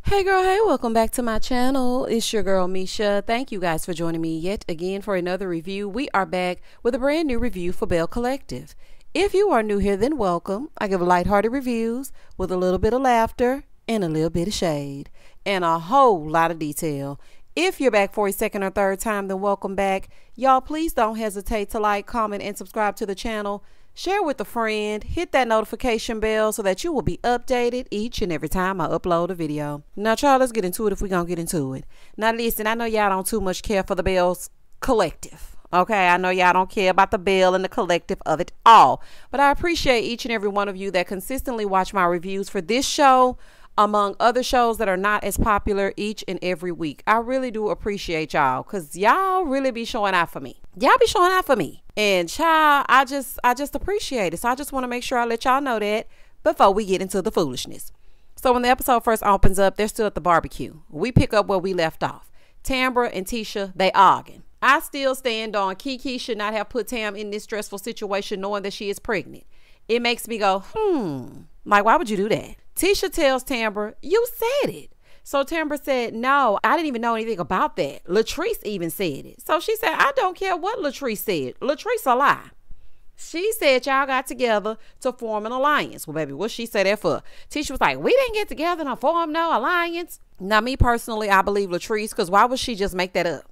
Hey girl, hey, welcome back to my channel. It's your girl Misha. Thank you guys for joining me yet again for another review. We are back with a brand new review for Belle Collective. If you are new here, then welcome. I give lighthearted reviews with a little bit of laughter and a little bit of shade and a whole lot of detail. If you're back for a second or third time, then welcome back. Y'all, please don't hesitate to like, comment, and subscribe to the channel. Share with a friend, hit that notification bell so that you will be updated each and every time I upload a video. Now, y'all, let's get into it if we're going to get into it. Now, listen, I know y'all don't too much care for the Belle's Collective. Okay, I know y'all don't care about the Belle and the collective of it all. But I appreciate each and every one of you that consistently watch my reviews for this show, among other shows that are not as popular each and every week. I really do appreciate y'all because y'all really be showing out for me. Y'all be showing out for me. And child, I just appreciate it. So I just want to make sure I let y'all know that before we get into the foolishness. So when the episode first opens up, they're still at the barbecue. We pick up where we left off. Tambra and Tisha, they arguing. I still stand on Kiki should not have put Tam in this stressful situation knowing that she is pregnant. It makes me go, like, why would you do that? Tisha tells Tambra, you said it. So Tambra said, no, I didn't even know anything about that. Latrice even said it. So she said, I don't care what Latrice said. Latrice a lie. She said y'all got together to form an alliance. Well, baby, what she said that for? Tisha was like, we didn't get together to form no alliance. Now, me personally, I believe Latrice, because why would she just make that up?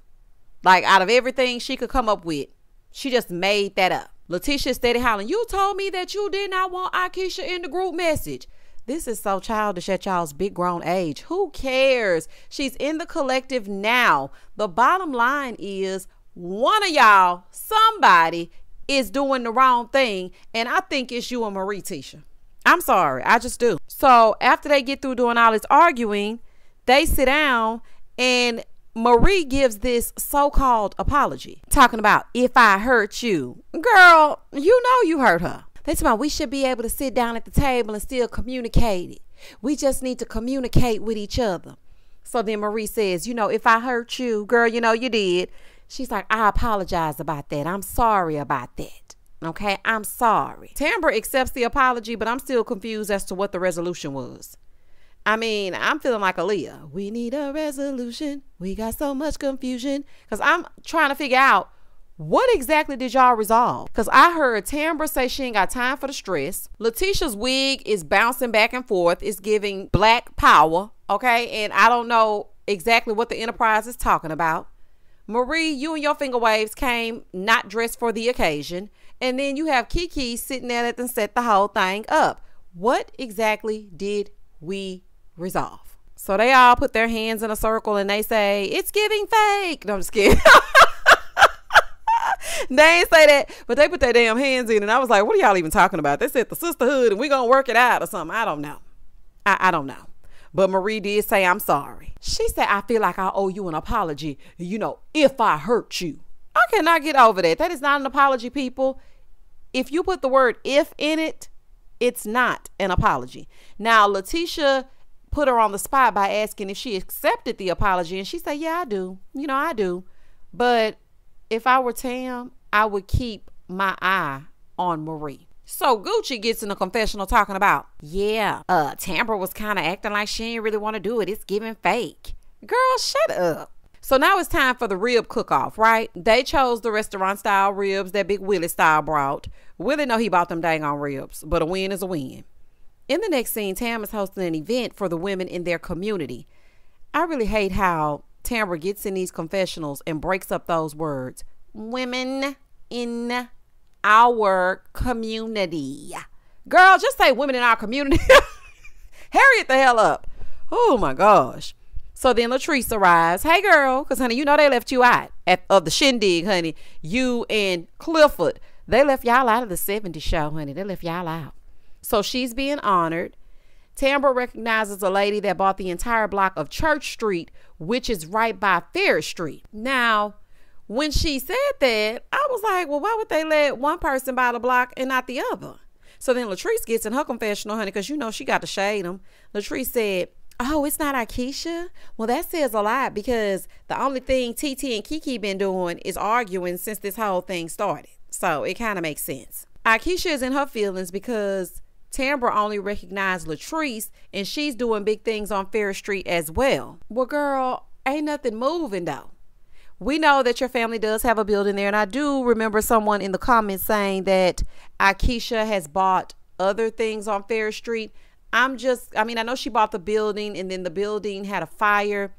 Like, out of everything she could come up with, she just made that up. Letitia steady hollering, you told me that you did not want Akeisha in the group message. This is so childish at y'all's big grown age. Who cares? She's in the collective now. The bottom line is one of y'all, somebody, is doing the wrong thing. And I think it's you and Marie, Tisha. I'm sorry. I just do. So after they get through doing all this arguing, they sit down and Marie gives this so-called apology. Talking about, if I hurt you. Girl, you know you hurt her. That's why we should be able to sit down at the table and still communicate it. We just need to communicate with each other. So then Marie says, you know, if I hurt you, girl, you know you did. She's like, I apologize about that. I'm sorry about that. Okay, I'm sorry. Tambra accepts the apology, but I'm still confused as to what the resolution was. I mean, I'm feeling like Aaliyah. We need a resolution. We got so much confusion. Because I'm trying to figure out, what exactly did y'all resolve? Because I heard Tambra say she ain't got time for the stress. Letitia's wig is bouncing back and forth. It's giving black power. Okay. And I don't know exactly what the Enterprise is talking about. Marie, you and your finger waves came not dressed for the occasion. And then you have Kiki sitting there that set the whole thing up. What exactly did we resolve? So they all put their hands in a circle and they say, it's giving fake. No, I'm just kidding. They ain't say that, but they put their damn hands in and I was like, what are y'all even talking about? They said the sisterhood and we gonna work it out or something. I don't know. I don't know. But Marie did say, I'm sorry. She said, I feel like I owe you an apology, you know, if I hurt you. I cannot get over that. That is not an apology, people. If you put the word if in it, it's not an apology. Now, Letitia put her on the spot by asking if she accepted the apology. And she said, yeah, I do. You know, I do. But if I were Tam, I would keep my eye on Marie. So Gucci gets in a confessional talking about, yeah, Tambra was kind of acting like she didn't really want to do it. It's giving fake. Girl, shut up. So now it's time for the rib cook-off, right? They chose the restaurant-style ribs that Big Willie style brought. Willie know he bought them dang on ribs, but a win is a win. In the next scene, Tam is hosting an event for the women in their community. I really hate how Tambra gets in these confessionals and breaks up those words. Women in our community. Girl, just say women in our community. Hurry it the hell up. Oh my gosh. So then Latrice arrives. Hey girl, because honey, you know they left you out of the shindig, honey. You and Clifford, they left y'all out of the 70s show, honey. They left y'all out. So she's being honored. Tambra recognizes a lady that bought the entire block of Church Street, which is right by Ferris Street. Now, when she said that, I was like, well, why would they let one person buy the block and not the other? So then Latrice gets in her confessional, honey, because you know she got to shade him. Latrice said, oh, it's not Akeisha? Well, that says a lot because the only thing TT and Kiki been doing is arguing since this whole thing started. So it kind of makes sense. Akeisha is in her feelings because Tambra only recognized Latrice, and she's doing big things on Ferris Street as well. Well, girl, ain't nothing moving though. We know that your family does have a building there, and I do remember someone in the comments saying that Akeisha has bought other things on Ferris Street. I know she bought the building, and then the building had a fire.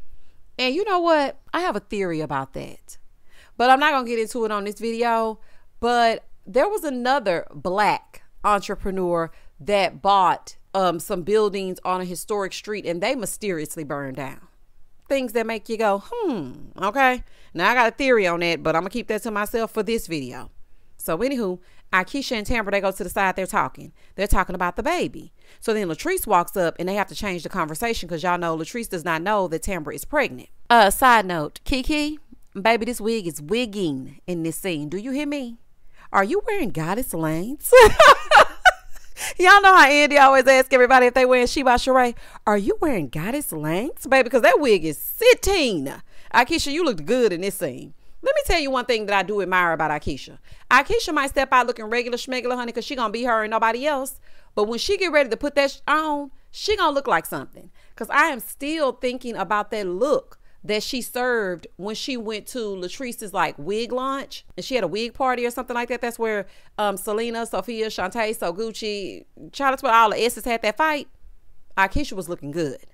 And you know what? I have a theory about that, but I'm not going to get into it on this video. But there was another black entrepreneur that bought some buildings on a historic street, and they mysteriously burned down. Things that make you go, okay. Now I got a theory on that, but I'm gonna keep that to myself for this video. So anywho, Akeisha and Tambra, they go to the side, they're talking about the baby. So then Latrice walks up, and they have to change the conversation because y'all know Latrice does not know that Tambra is pregnant. Side note, Kiki, baby, this wig is wigging in this scene. Do you hear me? Are you wearing goddess lanes? Y'all know how Andy always asks everybody if they wearing She by Sheree. Are you wearing goddess lanes, baby? Because that wig is sitting. Akeisha, you looked good in this scene. Let me tell you one thing that I do admire about Akeisha. Akeisha might step out looking regular schmegular, honey, because she gonna be her and nobody else. But when she get ready to put that on, she gonna look like something. Because I am still thinking about that look that she served when she went to Latrice's like wig launch, and she had a wig party or something like that. That's where Selena, Sophia, Shantae, So Gucci, Charlotte's where all the S's had that fight. Akeisha was looking good.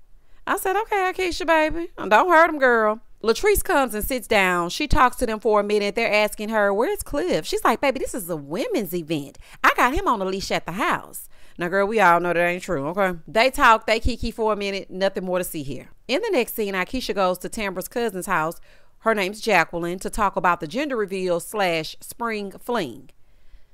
I said, okay, Akeisha, baby, don't hurt him, girl. Latrice comes and sits down. She talks to them for a minute. They're asking her, where's Cliff? She's like, baby, this is a women's event. I got him on a leash at the house. Now, girl, we all know that ain't true, okay? They talk, they kiki for a minute, nothing more to see here. In the next scene, Akeisha goes to Tambra's cousin's house. Her name's Jacqueline, to talk about the gender reveal / spring fling.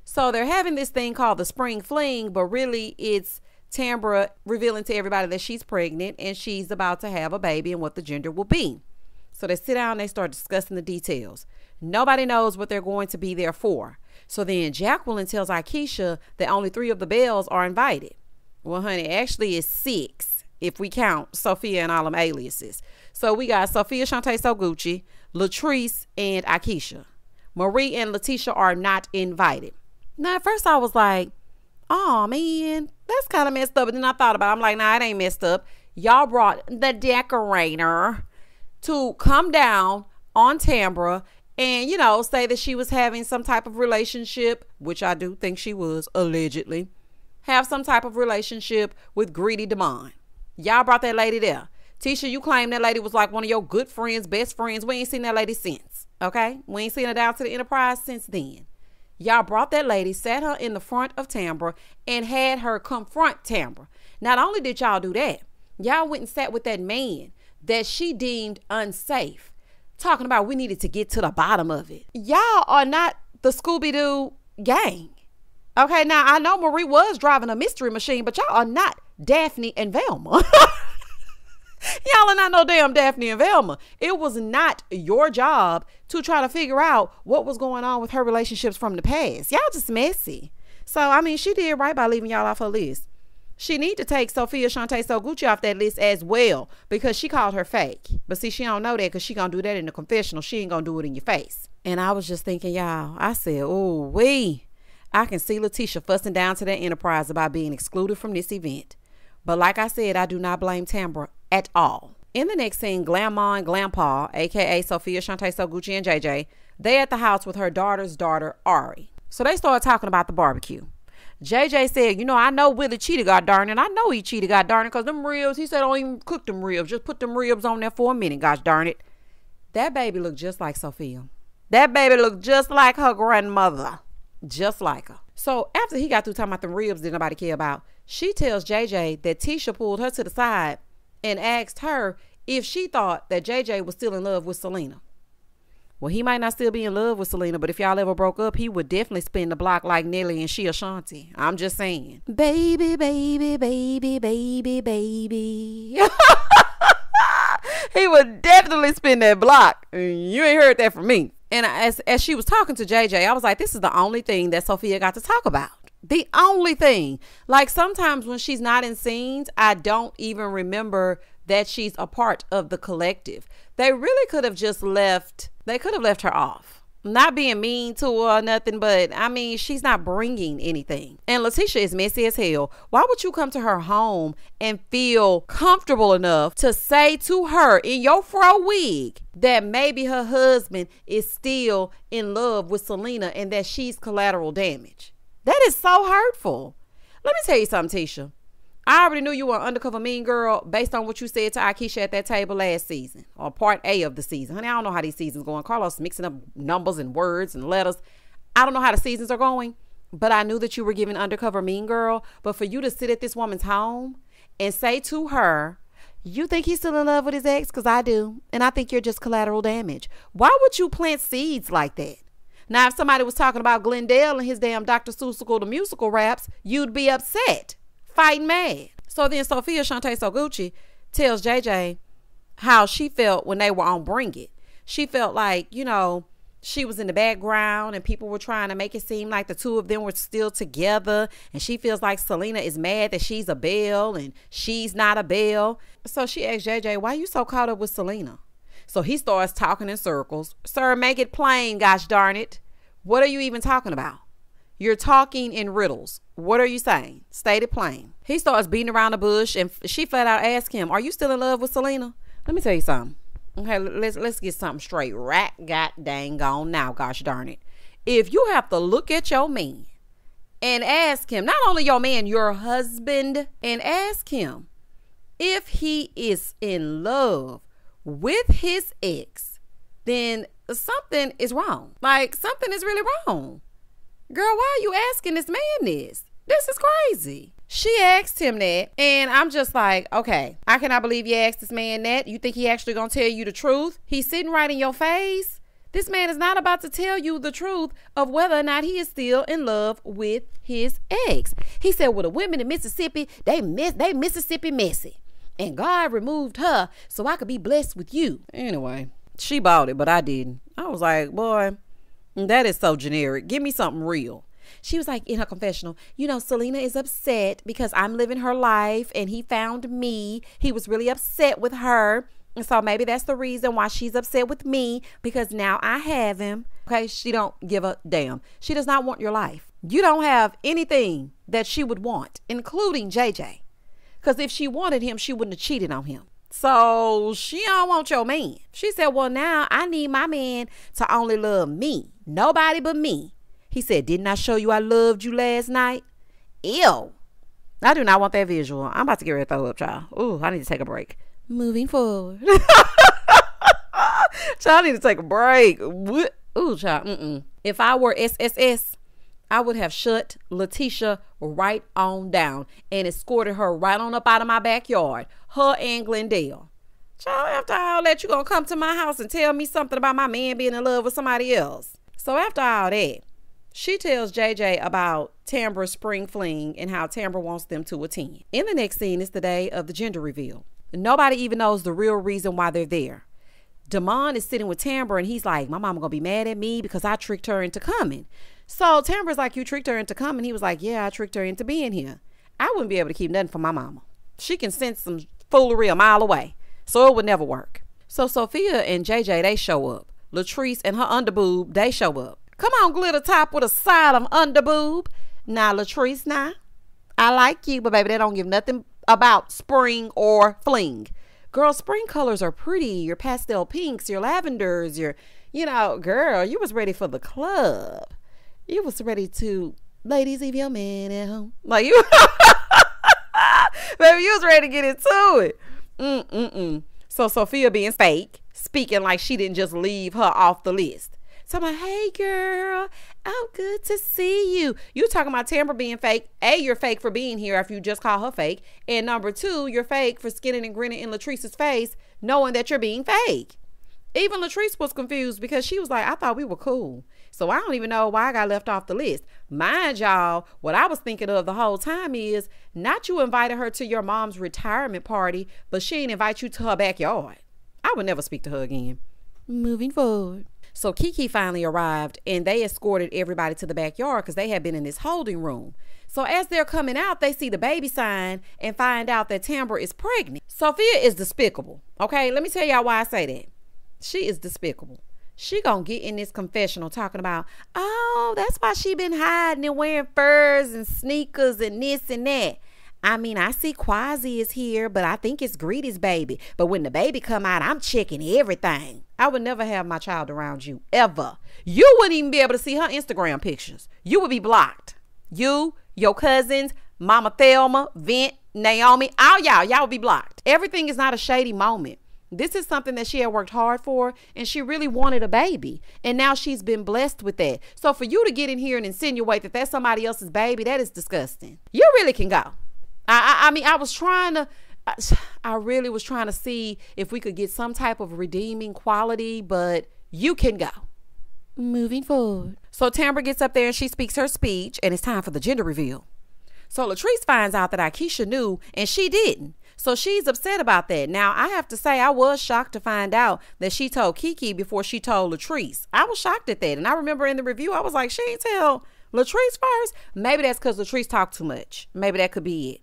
So they're having this thing called the spring fling, but really it's Tambra revealing to everybody that she's pregnant and she's about to have a baby and what the gender will be. So they sit down and they start discussing the details. Nobody knows what they're going to be there for. So then Jacqueline tells Akeisha that only 3 of the Belles are invited. Well, honey, actually it's 6 if we count Sophia and all them aliases. So we got Sophia, Shantae, So Gucci, Latrice, and Akeisha. Marie and Letitia are not invited. Now, at first I was like, oh, man, that's kind of messed up. But then I thought about it. I'm like, nah, it ain't messed up. Y'all brought the decorator to come down on Tambra and, say that she was having some type of relationship, which I do think she was, allegedly, have some type of relationship with Greedy Demond. Y'all brought that lady there. Tisha, you claim that lady was like one of your good friends, best friends. We ain't seen that lady since, okay? We ain't seen her down to the Enterprise since then. Y'all brought that lady, sat her in the front of Tambra, and had her confront Tambra. Not only did y'all do that, y'all went and sat with that man that she deemed unsafe, talking about we needed to get to the bottom of it. Y'all are not the Scooby-Doo gang. Okay, now I know Marie was driving a mystery machine, but y'all are not Daphne and Velma. Y'all are not no damn Daphne and Velma. It was not your job to try to figure out what was going on with her relationships from the past. Y'all just messy. So, she did right by leaving y'all off her list. She need to take Sophia, Shantae, So Gucci off that list as well, because she called her fake. But see, she don't know that because she gonna do that in the confessional. She ain't gonna do it in your face. And I was just thinking, y'all, I said, oh, I can see Letitia fussing down to that Enterprise about being excluded from this event. But like I said, I do not blame Tambra at all. In the next scene, Grandma and Grandpa, aka Sophia, Shantae, So Gucci, and JJ, they at the house with her daughter's daughter, Ari. So they started talking about the barbecue. JJ said, I know Willie cheated, god darn it. I know he cheated, god darn it, because them ribs, he said, don't even cook them ribs. Just put them ribs on there for a minute, gosh darn it. That baby looked just like Sophia. That baby looked just like her grandmother. Just like her. So after he got through talking about them ribs that nobody care about, she tells JJ that Tisha pulled her to the side and asked her if she thought that JJ was still in love with Selena. Well, he might not still be in love with Selena, but if y'all ever broke up, he would definitely spin the block like Nelly and she Ashanti. I'm just saying. Baby, baby, baby, baby, baby. He would definitely spin that block. You ain't heard that from me. And as she was talking to JJ, I was like, this is the only thing that Sophia got to talk about. The only thing. Like sometimes when she's not in scenes, I don't even remember that she's a part of the collective. They really could have just left. They could have left her off. Not being mean to her or nothing, but I mean, she's not bringing anything. And Letitia is messy as hell. Why would you come to her home and feel comfortable enough to say to her in your fro wig that maybe her husband is still in love with Selena and that she's collateral damage? That is so hurtful. Let me tell you something, Tisha. I already knew you were an undercover mean girl based on what you said to Akeisha at that table last season, or part A of the season. Honey, I don't know how these seasons going. Carlos mixing up numbers and words and letters. I don't know how the seasons are going, but I knew that you were giving undercover mean girl. But for you to sit at this woman's home and say to her, you think he's still in love with his ex? Because I do. And I think you're just collateral damage. Why would you plant seeds like that? Now, if somebody was talking about Glendale and his damn Dr. Seussical the musical raps, you'd be upset. Fighting mad. So then Sophia Shantae Soguchi tells JJ how she felt when they were on Bring It. She felt like, you know, she was in the background and people were trying to make it seem like the two of them were still together. And she feels like Selena is mad that she's a Belle and she's not a Belle. So she asked JJ, why are you so caught up with Selena? So he starts talking in circles. Sir, make it plain, gosh darn it. What are you even talking about? You're talking in riddles. What are you saying? State it plain. He starts beating around the bush and she flat out asked him, are you still in love with Selena? Let me tell you something. Okay, let's get something straight. Right, god dang on now, gosh darn it. If you have to look at your man and ask him, not only your man, your husband, and ask him if he is in love with his ex, then something is wrong. Like, something is really wrong. Girl, why are you asking this man this? This is crazy. She asked him that, and I'm just like, okay, I cannot believe you asked this man that. You think he actually gonna tell you the truth? He's sitting right in your face. This man is not about to tell you the truth of whether or not he is still in love with his ex. He said, well, the women in Mississippi, they Mississippi messy. And God removed her so I could be blessed with you. Anyway, she bought it, but I didn't. I was like, boy, that is so generic. Give me something real. She was like in her confessional, you know, Selena is upset because I'm living her life and he found me. He was really upset with her. And so maybe that's the reason why she's upset with me, because now I have him. Okay, she don't give a damn. She does not want your life. You don't have anything that she would want, including JJ. Because if she wanted him, she wouldn't have cheated on him. So she don't want your man. She said, well, now I need my man to only love me. Nobody but me. He said, didn't I show you I loved you last night? Ew. I do not want that visual. I'm about to get ready to throw up, child. Ooh, I need to take a break. Moving forward. Child, I need to take a break. What? Ooh, child. If I were SSS, I would have shut Letitia right on down and escorted her right on up out of my backyard. Her and Glendale. Child, after all that, you gonna come to my house and tell me something about my man being in love with somebody else. So after all that, she tells JJ about Tambra's spring fling and how Tambra wants them to attend. In the next scene is the day of the gender reveal. Nobody even knows the real reason why they're there. Damon is sitting with Tambra and he's like, my mama gonna be mad at me because I tricked her into coming. So Tambra's like, you tricked her into coming? He was like, yeah, I tricked her into being here. I wouldn't be able to keep nothing from my mama. She can sense some foolery a mile away. So it would never work. So Sophia and JJ, they show up. Latrice and her underboob, they show up. Come on, glitter top with a side of underboob. Now, Latrice, now, I like you, but baby, they don't give nothing about spring or fling. Girl, spring colors are pretty. Your pastel pinks, your lavenders, you know, girl, you was ready for the club. You was ready to, ladies, leave your man at home. Like you, baby, you was ready to get into it. So Sophia being fake, speaking like she didn't just leave her off the list. So I'm like, hey girl, oh, good to see you. You talking about Tambra being fake. A, you're fake for being here if you just call her fake. And number two, you're fake for skinning and grinning in Latrice's face, knowing that you're being fake. Even Latrice was confused because she was like, I thought we were cool. So I don't even know why I got left off the list. Mind y'all, what I was thinking of the whole time is not you invited her to your mom's retirement party, but she didn't invite you to her backyard. I would never speak to her again. Moving forward. So Kiki finally arrived and they escorted everybody to the backyard because they had been in this holding room. So as they're coming out, they see the baby sign and find out that Tambra is pregnant. Sophia is despicable. Okay, let me tell y'all why I say that. She is despicable. she gonna get in this confessional talking about, oh, that's why she been hiding and wearing furs and sneakers and this and that. I mean, I see Quasi is here, but I think it's Greedy's baby. But when the baby come out, I'm checking everything. I would never have my child around you, ever. You wouldn't even be able to see her Instagram pictures. You would be blocked. You, your cousins, Mama Thelma, Vent, Naomi, all y'all would be blocked. Everything is not a shady moment. This is something that she had worked hard for, and she really wanted a baby. And now she's been blessed with that. So for you to get in here and insinuate that that's somebody else's baby, that is disgusting. You really can go. I mean, I really was trying to see if we could get some type of redeeming quality, but you can go. Moving forward. So Tambra gets up there and she speaks her speech, and it's time for the gender reveal. So Latrice finds out that Akeisha knew and she didn't. So she's upset about that. Now, I have to say, I was shocked to find out that she told Kiki before she told Latrice. I was shocked at that. And I remember in the review, I was like, she ain't tell Latrice first. Maybe that's because Latrice talked too much. Maybe that could be it.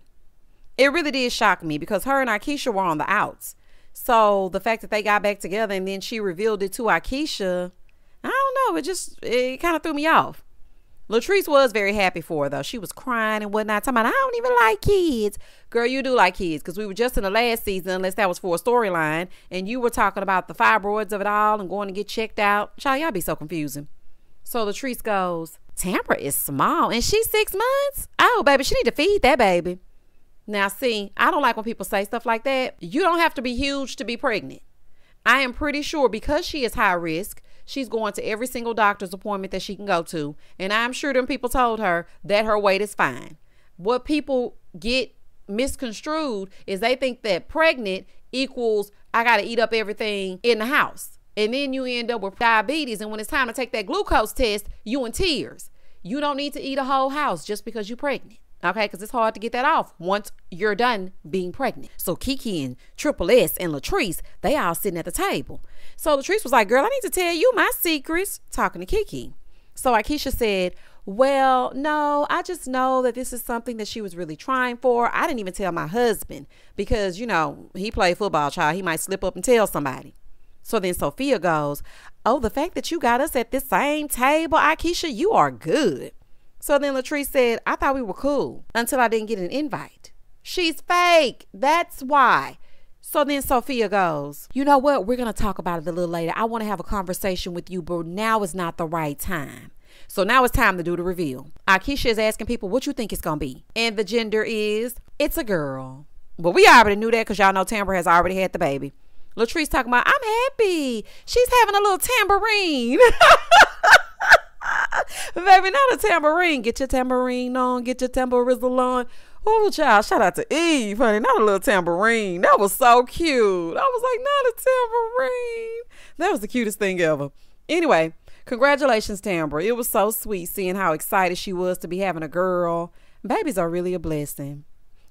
It really did shock me because her and Akeisha were on the outs. So the fact that they got back together and then she revealed it to Akeisha, I don't know. It kind of threw me off. Latrice was very happy for her, though. She was crying and whatnot, talking about, I don't even like kids. Girl, you do like kids, because we were just in the last season, unless that was for a storyline, and you were talking about the fibroids of it all and going to get checked out. Child, y'all be so confusing. So Latrice goes, Tambra is small, and she's 6 months? Oh, baby, she need to feed that baby. Now, see, I don't like when people say stuff like that. You don't have to be huge to be pregnant. I am pretty sure because she is high risk, she's going to every single doctor's appointment that she can go to. And I'm sure them people told her that her weight is fine. What people get misconstrued is they think that pregnant equals I got to eat up everything in the house. And then you end up with diabetes. And when it's time to take that glucose test, you in tears. You don't need to eat a whole house just because you're pregnant. Okay, because it's hard to get that off once you're done being pregnant. So Kiki and Triple S and Latrice, they all sitting at the table. So Latrice was like, girl, I need to tell you my secrets, talking to Kiki. So Akeisha said, well, no, I just know that this is something that she was really trying for. I didn't even tell my husband because, you know, he played football, child. He might slip up and tell somebody. So then Sophia goes, oh, the fact that you got us at this same table, Akeisha, you are good. So then Latrice said, I thought we were cool until I didn't get an invite. She's fake. That's why. So then Sophia goes, you know what? We're going to talk about it a little later. I want to have a conversation with you, but now is not the right time. So now it's time to do the reveal. Akeisha is asking people what you think it's going to be. And the gender is, it's a girl. Well, we already knew that because y'all know Tambra has already had the baby. Latrice talking about, I'm happy. She's having a little tambourine. Baby, not a tambourine. Get your tambourine on. Get your tamborizzle on. Oh, child, shout out to Eve, honey. Not a little tambourine. That was so cute. I was like, not a tambourine. That was the cutest thing ever. Anyway, congratulations, Tambra. It was so sweet seeing how excited she was to be having a girl. Babies are really a blessing.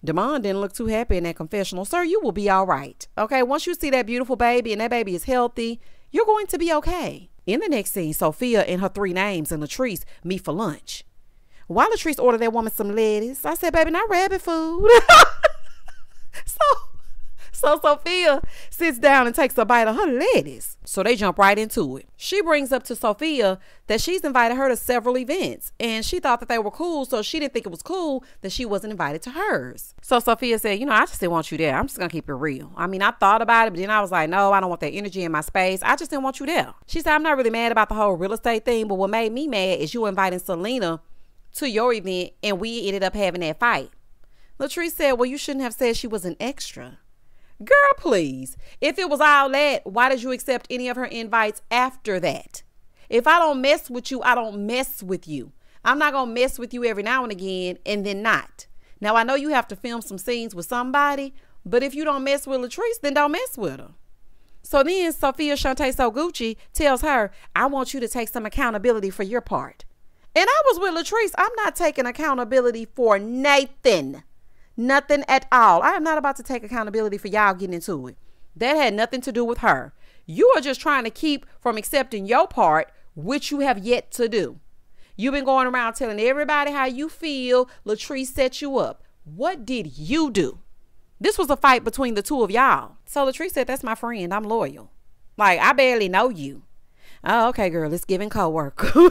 Damon didn't look too happy in that confessional. Sir, you will be all right. Okay, once you see that beautiful baby and that baby is healthy, you're going to be okay. In the next scene, Sophia and her 3 names and Latrice meet for lunch. While Latrice ordered that woman some lettuce, I said, baby, not rabbit food. So Sophia sits down and takes a bite of her lettuce. So they jump right into it. She brings up to Sophia that she's invited her to several events and she thought that they were cool. So she didn't think it was cool that she wasn't invited to hers. So Sophia said, you know, I just didn't want you there. I'm just going to keep it real. I mean, I thought about it, but then I was like, no, I don't want that energy in my space. I just didn't want you there. She said, I'm not really mad about the whole real estate thing, but what made me mad is you inviting Selena to your event and we ended up having that fight. Latrice said, well, you shouldn't have said she was an extra. Girl, please. If it was all that, why did you accept any of her invites after that? If I don't mess with you, I don't mess with you. I'm not going to mess with you every now and again and then not. Now, I know you have to film some scenes with somebody, but if you don't mess with Latrice, then don't mess with her. So then Sophia Shantae So Gucci tells her, I want you to take some accountability for your part. And I was with Latrice. I'm not taking accountability for Nathan. Nothing at all. I am not about to take accountability for y'all getting into it. That had nothing to do with her. You are just trying to keep from accepting your part, which you have yet to do. You've been going around telling everybody how you feel. Latrice set you up. What did you do? This was a fight between the two of y'all. So Latrice said, that's my friend. I'm loyal. Like, I barely know you. Oh, okay, girl, it's giving coworker.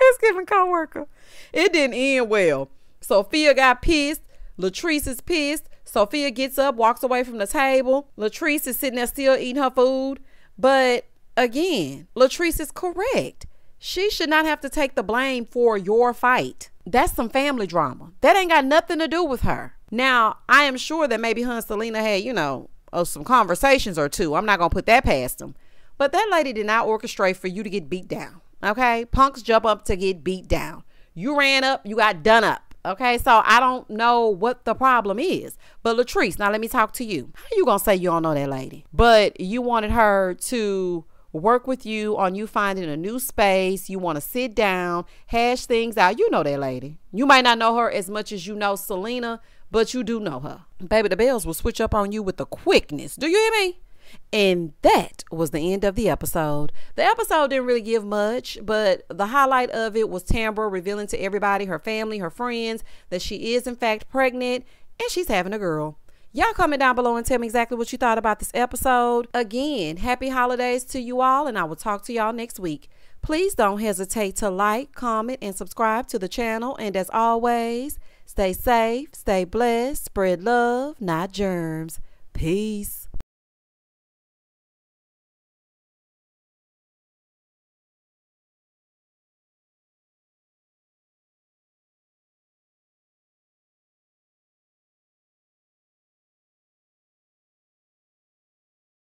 It's giving coworker. It didn't end well. Sophia got pissed. Latrice is pissed. Sophia gets up, walks away from the table. Latrice is sitting there still eating her food. But again, Latrice is correct. She should not have to take the blame for your fight. That's some family drama. That ain't got nothing to do with her. Now, I am sure that maybe her and Selena had, some conversations or two. I'm not going to put that past them. But that lady did not orchestrate for you to get beat down. Okay? Punks jump up to get beat down. You ran up, you got done up. Okay? So I don't know what the problem is. But Latrice, now let me talk to you. How you going to say you don't know that lady? But you wanted her to work with you on you finding a new space. You want to sit down, hash things out. You know that lady. You might not know her as much as you know Selena, but you do know her. Baby, the bells will switch up on you with the quickness. Do you hear me? And that was the end of the episode. The episode didn't really give much, but the highlight of it was Tambra revealing to everybody, her family, her friends, that she is in fact pregnant and she's having a girl. Y'all comment down below and tell me exactly what you thought about this episode. Again, happy holidays to you all, and I will talk to y'all next week. Please don't hesitate to like, comment, and subscribe to the channel. And as always, stay safe, stay blessed, spread love, not germs. Peace.